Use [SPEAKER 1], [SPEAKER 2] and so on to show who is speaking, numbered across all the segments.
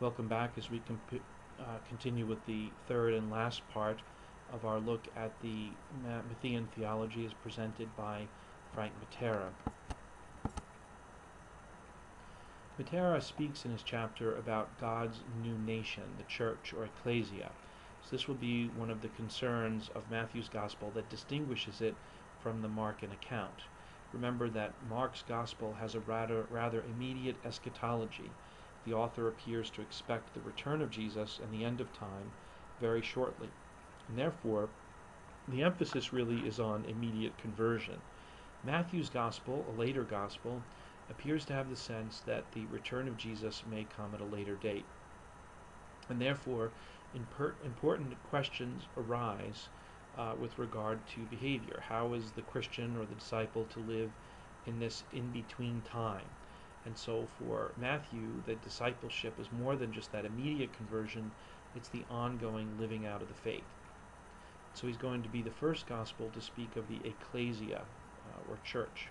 [SPEAKER 1] Welcome back as we continue with the third and last part of our look at the Matthean theology as presented by Frank Matera. Matera speaks in his chapter about God's new nation, the church or ecclesia. So this will be one of the concerns of Matthew's gospel that distinguishes it from the Markan account. Remember that Mark's gospel has a rather immediate eschatology. The author appears to expect the return of Jesus and the end of time very shortly. And therefore, the emphasis really is on immediate conversion. Matthew's gospel, a later gospel, appears to have the sense that the return of Jesus may come at a later date. And therefore, important questions arise with regard to behavior. How is the Christian or the disciple to live in this in-between time? And so for Matthew, the discipleship is more than just that immediate conversion, it's the ongoing living out of the faith. So he's going to be the first gospel to speak of the ecclesia, or church.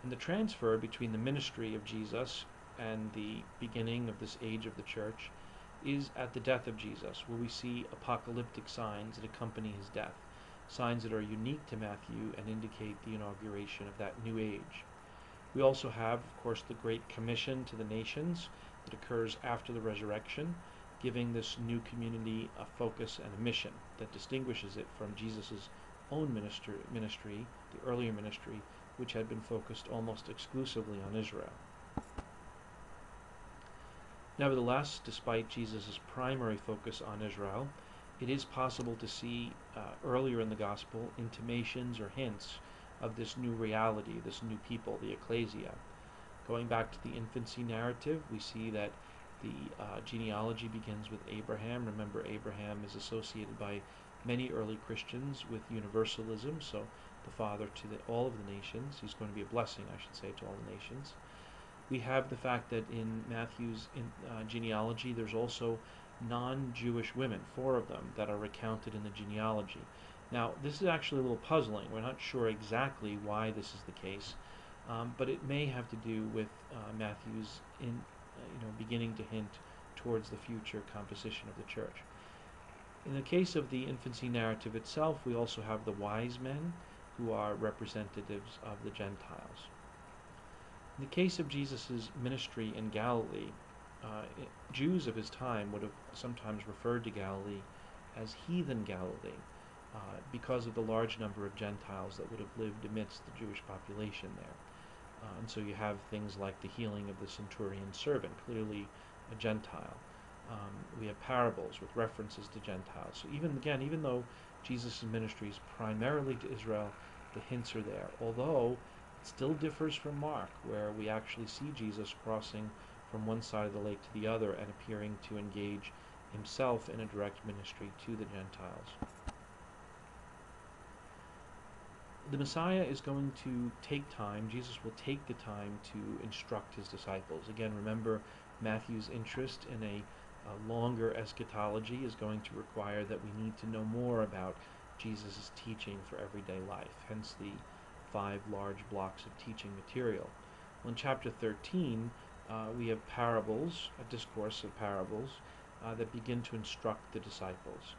[SPEAKER 1] And the transfer between the ministry of Jesus and the beginning of this age of the church is at the death of Jesus, where we see apocalyptic signs that accompany his death, signs that are unique to Matthew and indicate the inauguration of that new age. We also have, of course, the Great Commission to the nations that occurs after the resurrection, giving this new community a focus and a mission that distinguishes it from Jesus' own ministry, the earlier ministry, which had been focused almost exclusively on Israel. Nevertheless, despite Jesus' primary focus on Israel, it is possible to see earlier in the gospel intimations or hints of this new reality, this new people, the ecclesia. Going back to the infancy narrative, we see that the genealogy begins with Abraham. Remember, Abraham is associated by many early Christians with universalism, so the father to all of the nations. He's going to be a blessing, I should say, to all the nations. We have the fact that in Matthew's genealogy, there's also non-Jewish women, 4 of them, that are recounted in the genealogy. Now, this is actually a little puzzling. We're not sure exactly why this is the case, but it may have to do with Matthew's beginning to hint towards the future composition of the church. In the case of the infancy narrative itself, we also have the wise men, who are representatives of the Gentiles. In the case of Jesus' ministry in Galilee, Jews of his time would have sometimes referred to Galilee as heathen Galilee, because of the large number of Gentiles that would have lived amidst the Jewish population there. And so you have things like the healing of the centurion's servant, clearly a Gentile. We have parables with references to Gentiles. So even though Jesus' ministry is primarily to Israel, the hints are there. Although it still differs from Mark, where we actually see Jesus crossing from one side of the lake to the other and appearing to engage himself in a direct ministry to the Gentiles. The Messiah is going to take time. Jesus will take the time to instruct his disciples. Again, remember, Matthew's interest in a longer eschatology is going to require that we need to know more about Jesus' teaching for everyday life, hence the 5 large blocks of teaching material. Well, in chapter 13, we have parables, a discourse of parables, that begin to instruct the disciples.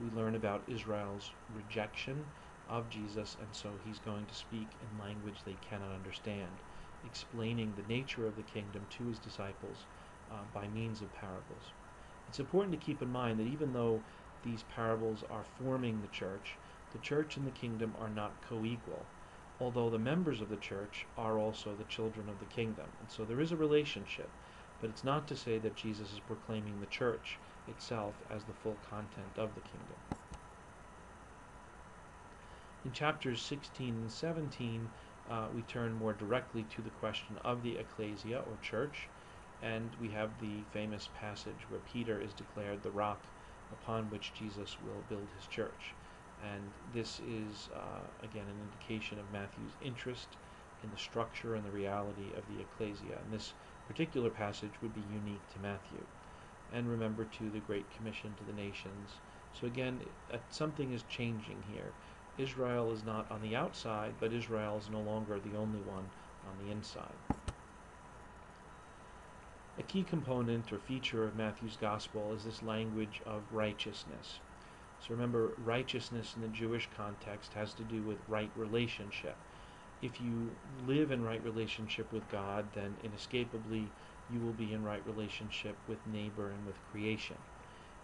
[SPEAKER 1] We learn about Israel's rejection of Jesus, and so he's going to speak in language they cannot understand, explaining the nature of the kingdom to his disciples by means of parables. It's important to keep in mind that even though these parables are forming the church and the kingdom are not co-equal, although the members of the church are also the children of the kingdom. And so there is a relationship, but it's not to say that Jesus is proclaiming the church itself as the full content of the kingdom. In chapters 16 and 17, we turn more directly to the question of the ecclesia, or church, and we have the famous passage where Peter is declared the rock upon which Jesus will build his church. And this is, again, an indication of Matthew's interest in the structure and the reality of the ecclesia. And this particular passage would be unique to Matthew. And remember, too, the Great Commission to the nations. So again, something is changing here. Israel is not on the outside, but Israel is no longer the only one on the inside. A key component or feature of Matthew's gospel is this language of righteousness. So remember, righteousness in the Jewish context has to do with right relationship. If you live in right relationship with God, then inescapably you will be in right relationship with neighbor and with creation.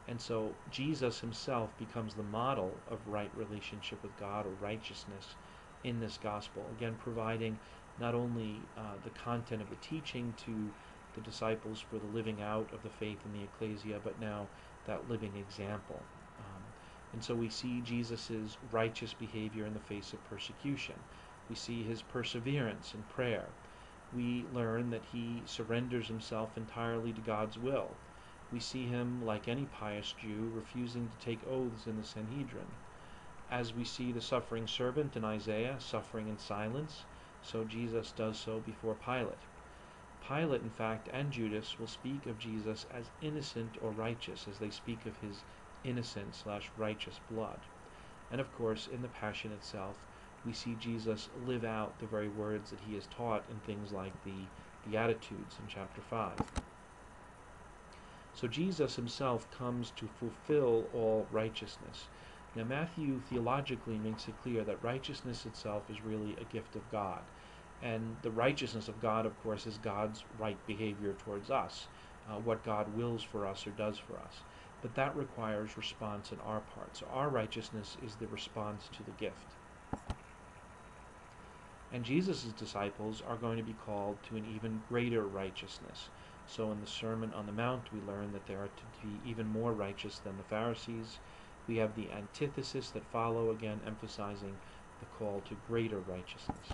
[SPEAKER 1] And so Jesus himself becomes the model of right relationship with God, or righteousness, in this gospel. Again, providing not only the content of the teaching to the disciples for the living out of the faith in the ecclesia, but now that living example. And so we see Jesus' righteous behavior in the face of persecution. We see his perseverance in prayer. We learn that he surrenders himself entirely to God's will. We see him, like any pious Jew, refusing to take oaths in the Sanhedrin. As we see the suffering servant in Isaiah suffering in silence, so Jesus does so before Pilate. Pilate, in fact, and Judas will speak of Jesus as innocent or righteous as they speak of his innocent/righteous blood. And of course, in the Passion itself, we see Jesus live out the very words that he has taught in things like the Beatitudes in chapter 5. So Jesus himself comes to fulfill all righteousness. Now Matthew theologically makes it clear that righteousness itself is really a gift of God. And the righteousness of God, of course, is God's right behavior towards us, what God wills for us or does for us. But that requires response on our part. So our righteousness is the response to the gift. And Jesus' disciples are going to be called to an even greater righteousness. So in the Sermon on the Mount, we learn that they are to be even more righteous than the Pharisees. We have the antithesis that follow, again emphasizing the call to greater righteousness.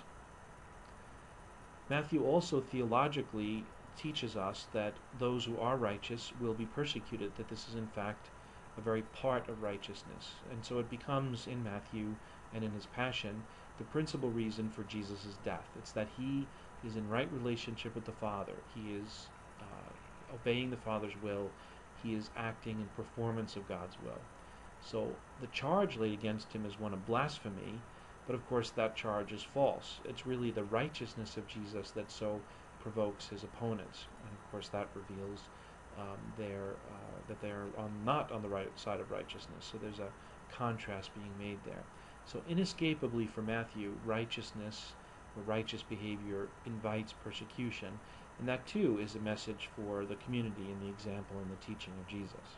[SPEAKER 1] Matthew also theologically teaches us that those who are righteous will be persecuted, that this is in fact a very part of righteousness. And so it becomes, in Matthew and in his Passion, the principal reason for Jesus' death. It's that he is in right relationship with the Father. He is obeying the Father's will. He is acting in performance of God's will. So the charge laid against him is one of blasphemy, but of course that charge is false. It's really the righteousness of Jesus that so provokes his opponents. And of course that reveals that they're not on the right side of righteousness. So there's a contrast being made there. So inescapably for Matthew, righteousness or righteous behavior invites persecution. And that too is a message for the community in the example and the teaching of Jesus.